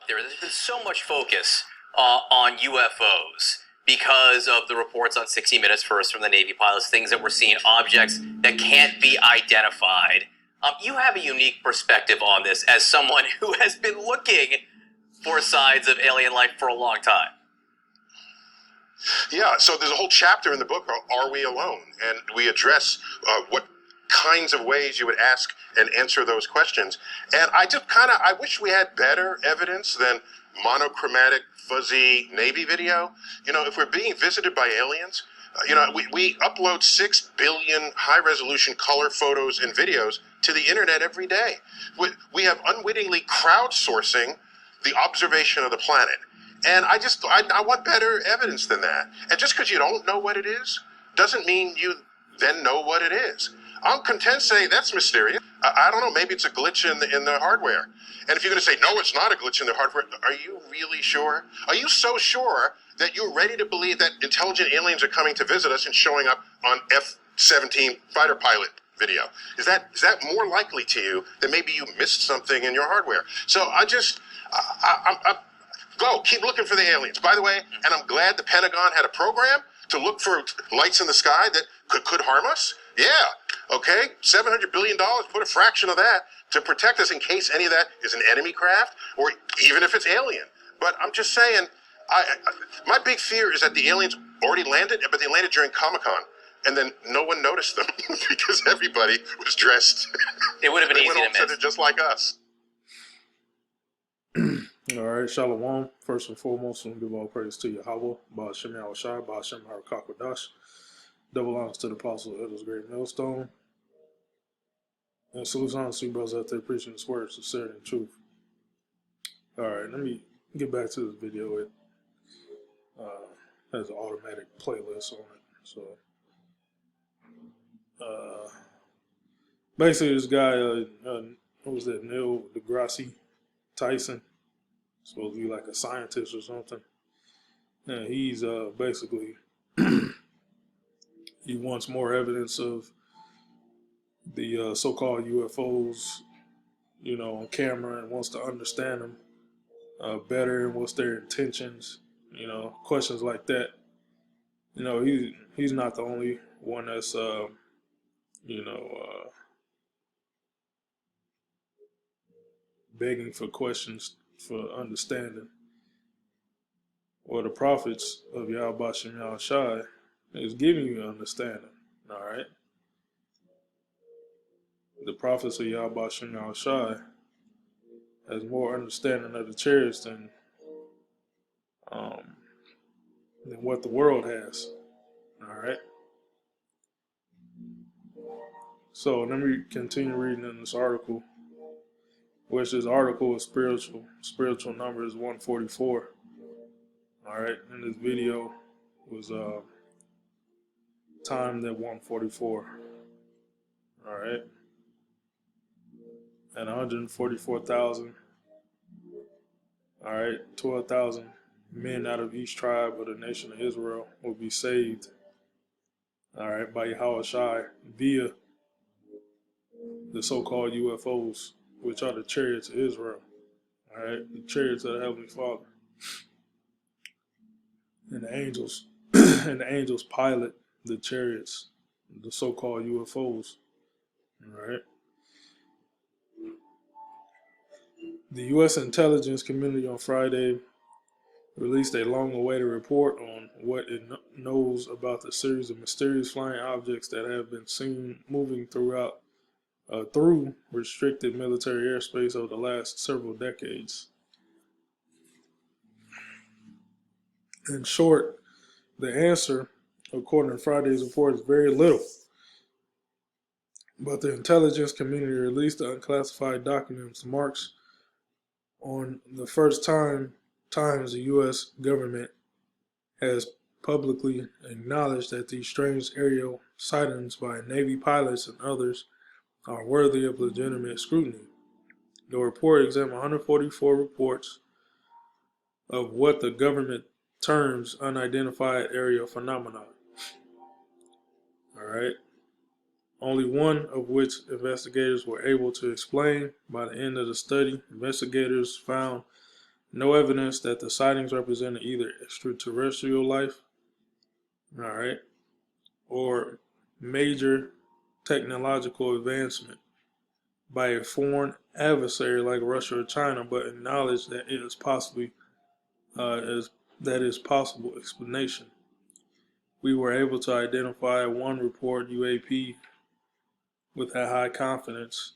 there. There's been so much focus on UFOs because of the reports on 60 Minutes first from the Navy pilots, things that we're seeing, objects that can't be identified. You have a unique perspective on this as someone who has been looking for signs of alien life for a long time. Yeah, so there's a whole chapter in the book, Are We Alone? And we address what kinds of ways you would ask and answer those questions. And I wish we had better evidence than monochromatic, fuzzy Navy video. You know, if we're being visited by aliens, we upload 6 billion high-resolution color photos and videos to the internet every day. We have unwittingly crowdsourcing the observation of the planet. And I want better evidence than that. And just because you don't know what it is, doesn't mean you then know what it is. I'm content saying that's mysterious. I don't know, maybe it's a glitch in the hardware. And if you're going to say, no, it's not a glitch in the hardware, are you really sure? Are you so sure that you're ready to believe that intelligent aliens are coming to visit us and showing up on F-17 fighter pilot video? Is that more likely to you that maybe you missed something in your hardware? So go, keep looking for the aliens. By the way, and I'm glad the Pentagon had a program to look for lights in the sky that could harm us. Yeah, okay, $700 billion, put a fraction of that to protect us in case any of that is an enemy craft or even if it's alien. But I'm just saying, my big fear is that the aliens already landed, but they landed during Comic-Con. And then no one noticed them because everybody was dressed. It would have been easy to miss. Just like us. All right, Shalom. First and foremost, we give all praise to Yahweh, Baal Shem Yahushai, Baal Shem Harakakadash. Double honors to the Apostle of Elders Great Millstone. And salutes honors to you brothers out there preaching this word, sincerity and truth. All right, let me get back to this video. It has an automatic playlist on it. So, basically, this guy, what was that, Neil deGrasse Tyson? Supposed to be like a scientist or something. And he's basically, he wants more evidence of the so-called UFOs, on camera, and wants to understand them better and what's their intentions, questions like that. He's not the only one that's, begging for questions for understanding. Or the prophets of Yahweh Shem Yahushai is giving you understanding. All right. The prophets of Yahweh Shem Yahushai has more understanding of the chariots than what the world has. All right. So let me continue reading in this article, which this article is spiritual number is 144. All right, and this video was timed at 144. All right, and 144,000. All right, 12,000 men out of each tribe of the nation of Israel will be saved. All right, by Yahushua via the so-called UFOs, which are the chariots of Israel. All right, the chariots of the Heavenly Father. And the angels, and the angels pilot the chariots, the so-called UFOs. All right. The U.S. intelligence community on Friday released a long-awaited report on what it knows about the series of mysterious flying objects that have been seen moving through restricted military airspace over the last several decades. In short, the answer, according to Friday's report, is very little. But the intelligence community released the unclassified documents marks on the first times the U.S. government has publicly acknowledged that these strange aerial sightings by Navy pilots and others are worthy of legitimate scrutiny. The report examined 144 reports of what the government terms unidentified aerial phenomena. All right. Only one of which investigators were able to explain. By the end of the study, investigators found no evidence that the sightings represented either extraterrestrial life, all right, or major technological advancement by a foreign adversary like Russia or China, but acknowledge that it is possibly that is possible explanation. We were able to identify one report UAP with a high confidence.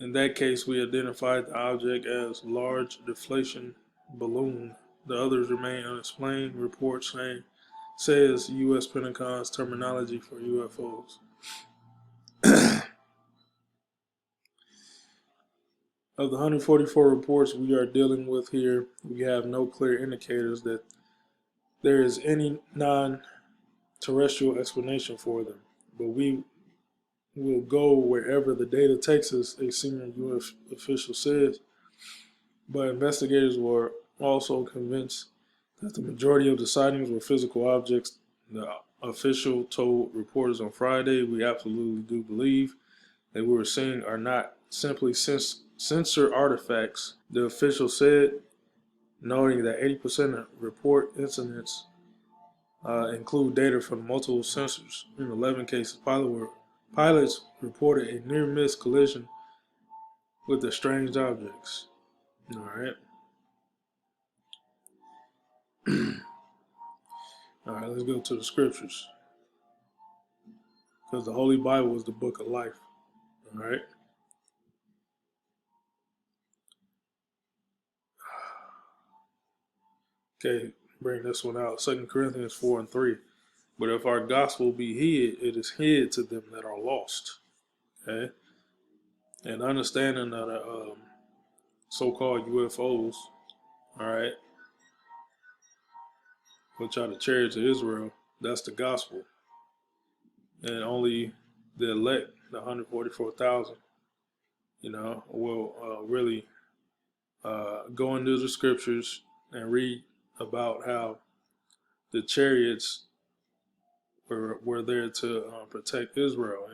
In that case, we identified the object as large deflation balloon. The others remain unexplained. Report says U.S. Pentagon's terminology for UFOs. Of the 144 reports we are dealing with here, we have no clear indicators that there is any non-terrestrial explanation for them, but we will go wherever the data takes us, a senior U.S. official says. But investigators were also convinced that the majority of the sightings were physical objects. The official told reporters on Friday, "We absolutely do believe that we were seeing are not simply sensor artifacts," the official said, noting that 80% of report incidents include data from multiple sensors. In 11 cases, pilots reported a near-miss collision with the strange objects. All right. All right, let's go to the scriptures. Because the Holy Bible is the book of life. All right. Okay, bring this one out. 2 Corinthians 4:3. But if our gospel be hid, it is hid to them that are lost. Okay. And understanding that so-called UFOs, all right, which are the chariots of Israel, that's the gospel. And only the elect, the 144,000, will really go into the scriptures and read about how the chariots were there to protect Israel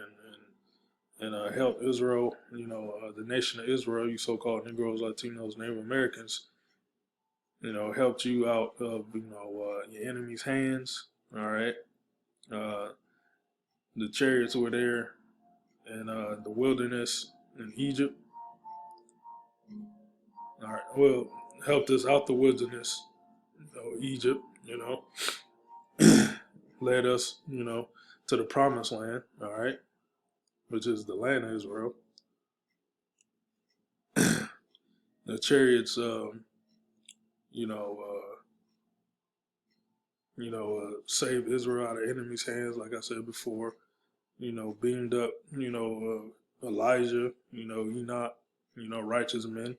and help Israel, the nation of Israel, you so-called Negroes, Latinos, Native Americans, helped you out of, your enemy's hands, all right? The chariots were there in the wilderness in Egypt, all right? Well, helped us out the wilderness, Egypt, led us, to the promised land, all right? Which is the land of Israel. The chariots, saved Israel out of enemies' hands, like I said before. Beamed up, Elijah, Enoch, righteous men,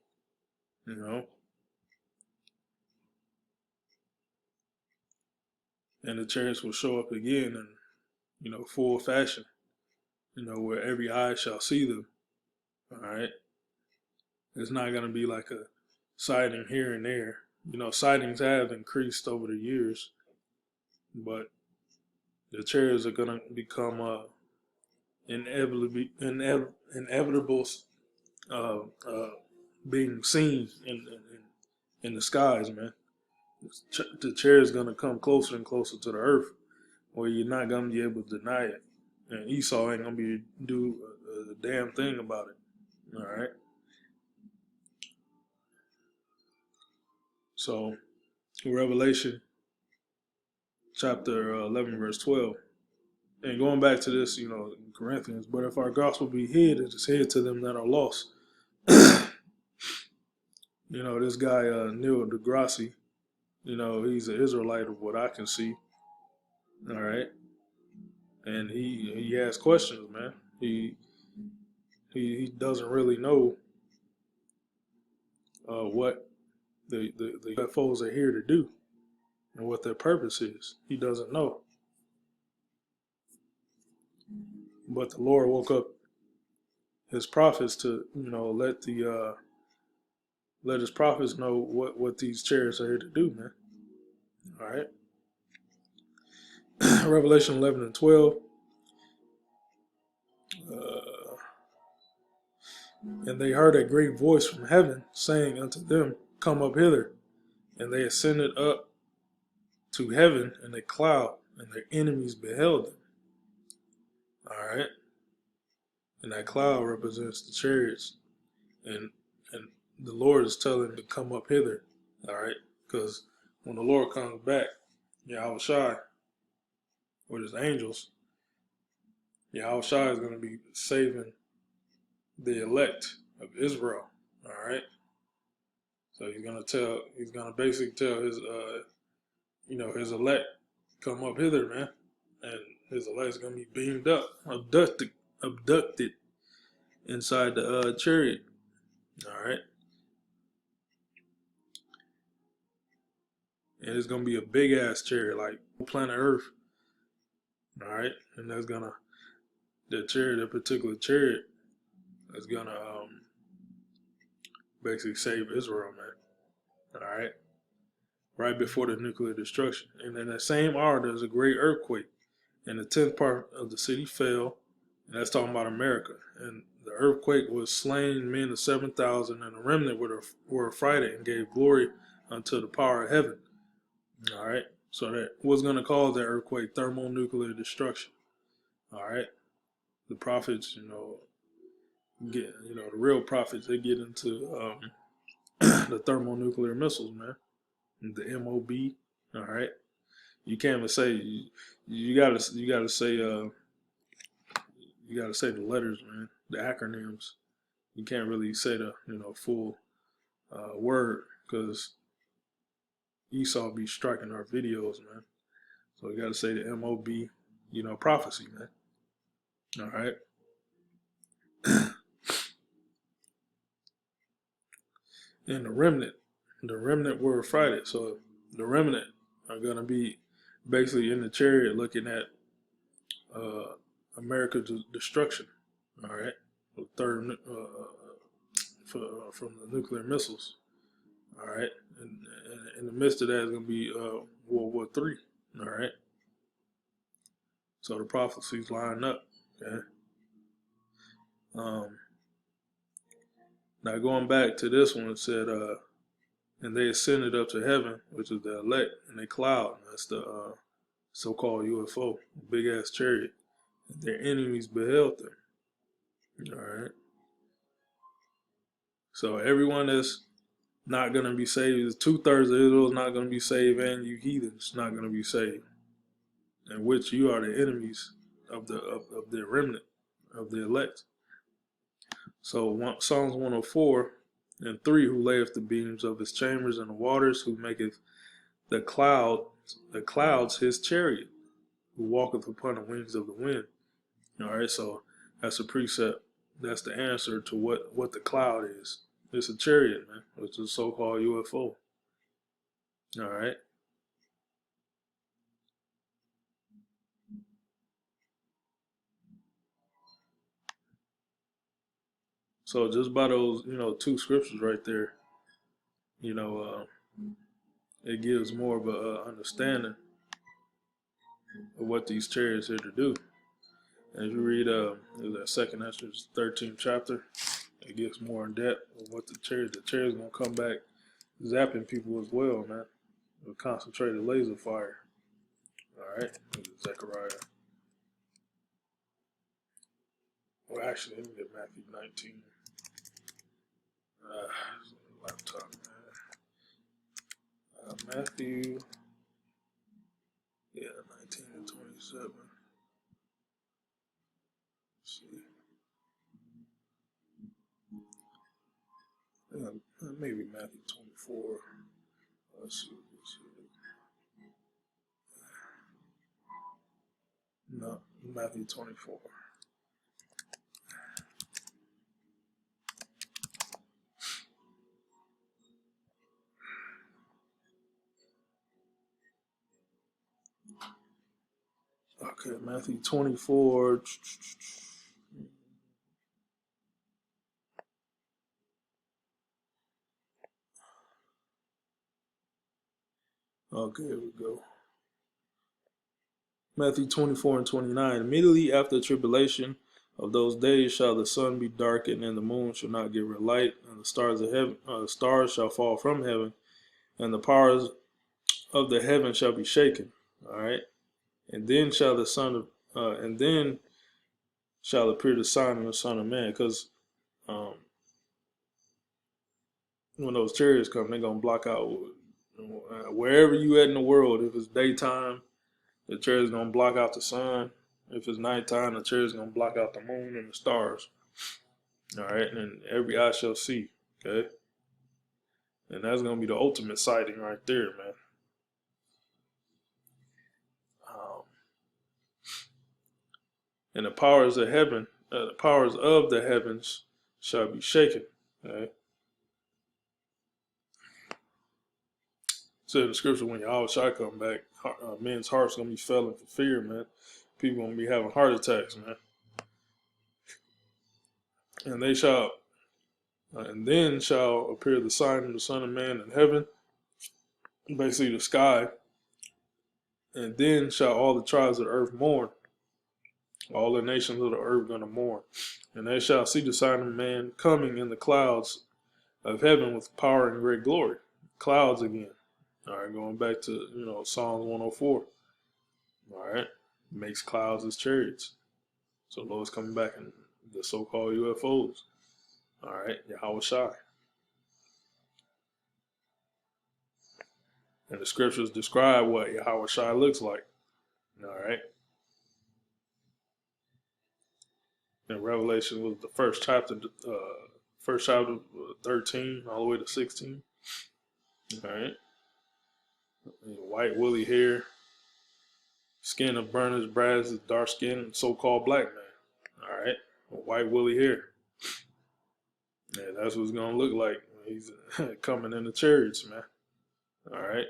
And the chariots will show up again in, full fashion, where every eye shall see them. All right. It's not going to be like a sighting here and there. Sightings have increased over the years, but the chariots are going to become inevitable being seen in the skies, man. The chariots going to come closer and closer to the earth, where you're not going to be able to deny it. And Esau ain't going to do a damn thing about it. All right. So, Revelation chapter 11, verse 12. And going back to this, in Corinthians, but if our gospel be hid, it is hid to them that are lost. This guy, Neil deGrasse, he's an Israelite of what I can see. All right. And he asks questions, man. He doesn't really know what the UFOs are here to do and what their purpose is. He doesn't know. But the Lord woke up his prophets to, let his prophets know what these chariots are here to do, man. All right. Revelation 11 and 12. And they heard a great voice from heaven saying unto them come up hither. And they ascended up to heaven in a cloud, and their enemies beheld them. All right. And that cloud represents the chariots. And the Lord is telling them to come up hither. All right. Because when the Lord comes back, Yahweh Shai, with his angels, Yahweh Shai is going to be saving the elect of Israel. All right. So he's going to basically tell his, his elect, come up hither, man. And his elect's going to be beamed up, abducted inside the chariot. All right. And it's going to be a big ass chariot, like planet Earth. All right. And that's going to, that particular chariot is going to basically save Israel, man. All right. Right before the nuclear destruction. And in that same hour, there's a great earthquake. And the 10th part of the city fell. And that's talking about America. And the earthquake was slain men of 7,000, and the remnant were affrighted and gave glory unto the power of heaven. All right. So that was going to cause that earthquake thermonuclear destruction. All right. The prophets, the real prophets, they get into the thermonuclear missiles, man. The MOB. All right. You can't even say you gotta say the letters, man. The acronyms. You can't really say the full word, because Esau be striking our videos, man. So you gotta say the MOB, prophecy, man. All right. And the remnant were affrighted. So the remnant are gonna be basically in the chariot looking at America's destruction. All right. Third from the nuclear missiles. All right. And in the midst of that is going to be World War III. All right. So the prophecies line up. Okay. Now going back to this one, it said, and they ascended up to heaven, which is the elect, in a cloud. That's the so-called UFO, big ass chariot. And their enemies beheld them. All right. So everyone that's not going to be saved, 2/3 of Israel is not going to be saved, and you heathens not going to be saved, in which you are the enemies of the remnant of the elect. So Psalms 104:3, who layeth the beams of his chambers in the waters, who maketh the clouds his chariot, who walketh upon the wings of the wind. All right, so that's a precept. That's the answer to what the cloud is. It's a chariot, man, which is a so-called UFO. All right. So just by those, 2 scriptures right there, it gives more of a understanding of what these chariots here to do. And if you read that 2nd Ezra 13th chapter, it gets more in depth of what the chariot's gonna come back zapping people as well, man, with concentrated laser fire. All right, Zechariah. Well, actually, let me get Matthew 19. Laptop, man. Matthew, 19 and 27. Let's see. Maybe Matthew 24. Let's see. No, Matthew 24. Okay, Matthew 24. Okay, here we go. Matthew 24:29. Immediately after the tribulation Of those days shall the sun be darkened, and the moon shall not give her light, and the stars of heaven, the stars shall fall from heaven, and the powers of the heaven shall be shaken. All right, and then shall the and then shall appear the sign of the Son of Man, because when those chariots come, they're gonna block out wherever you at in the world. If it's daytime, the chariot's gonna block out the sun. If it's nighttime, the chariot's gonna block out the moon and the stars. All right, and every eye shall see. Okay, and that's gonna be the ultimate sighting right there, man. And the powers of heaven, the powers of the heavens shall be shaken. Okay. So in the scripture, when Yahweh shall come back, men's hearts gonna be failing for fear, man. People gonna be having heart attacks, man. And they shall, and then shall appear the sign of the Son of Man in heaven, basically the sky. And then shall all the tribes of the earth mourn. All the nations of the earth gonna mourn, and they shall see the Son of Man coming in the clouds of heaven with power and great glory. Clouds again. All right, going back to Psalms 104. All right, makes clouds as chariots. So the Lord's coming back in the so-called UFOs. All right, Yahweh Shai. And the scriptures describe what Yahweh Shai looks like. All right. And Revelation was the first chapter 13 all the way to 16. All right. White woolly hair, skin of burnished brass, dark skin, so-called black man. All right. White woolly hair. Yeah, that's what it's going to look like when he's coming in the chariots, man. All right.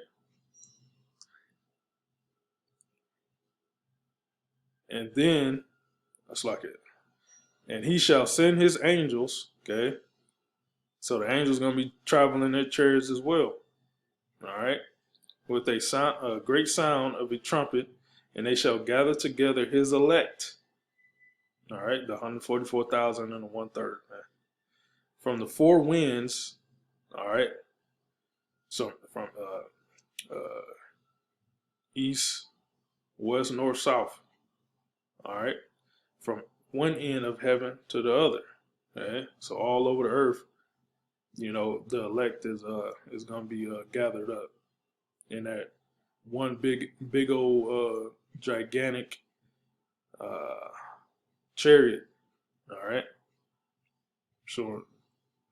And then, that's like it. And he shall send his angels, okay? So the angels going to be traveling their chariots as well. All right. With a great sound of a trumpet, and they shall gather together his elect. All right. The 144,000 and the 1/3, man. From the four winds. All right. So from east, west, north, south. All right. From one end of heaven to the other. Okay. So all over the earth, the elect is going to be gathered up in that one big old gigantic chariot. All right.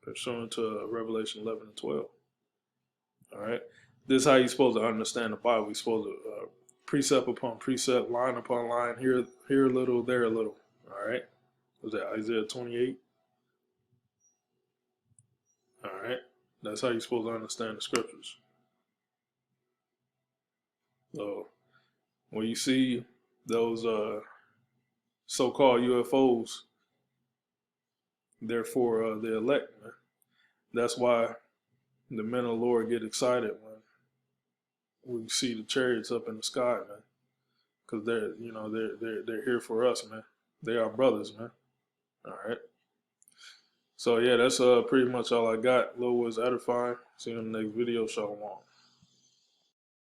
Pursuant to Revelation 11 and 12. All right. This is how you're supposed to understand the Bible. You're supposed to precept upon precept, line upon line, here a little, there a little. All right. Was that Isaiah 28? All right. That's how you're supposed to understand the scriptures. So when you see those so-called UFOs, they're for the elect, man. That's why the men of the Lord get excited when we see the chariots up in the sky, man. Because they're here for us, man. They are brothers, man. All right. So yeah, that's pretty much all I got. Lord was edifying. See you in the next video. Shalom.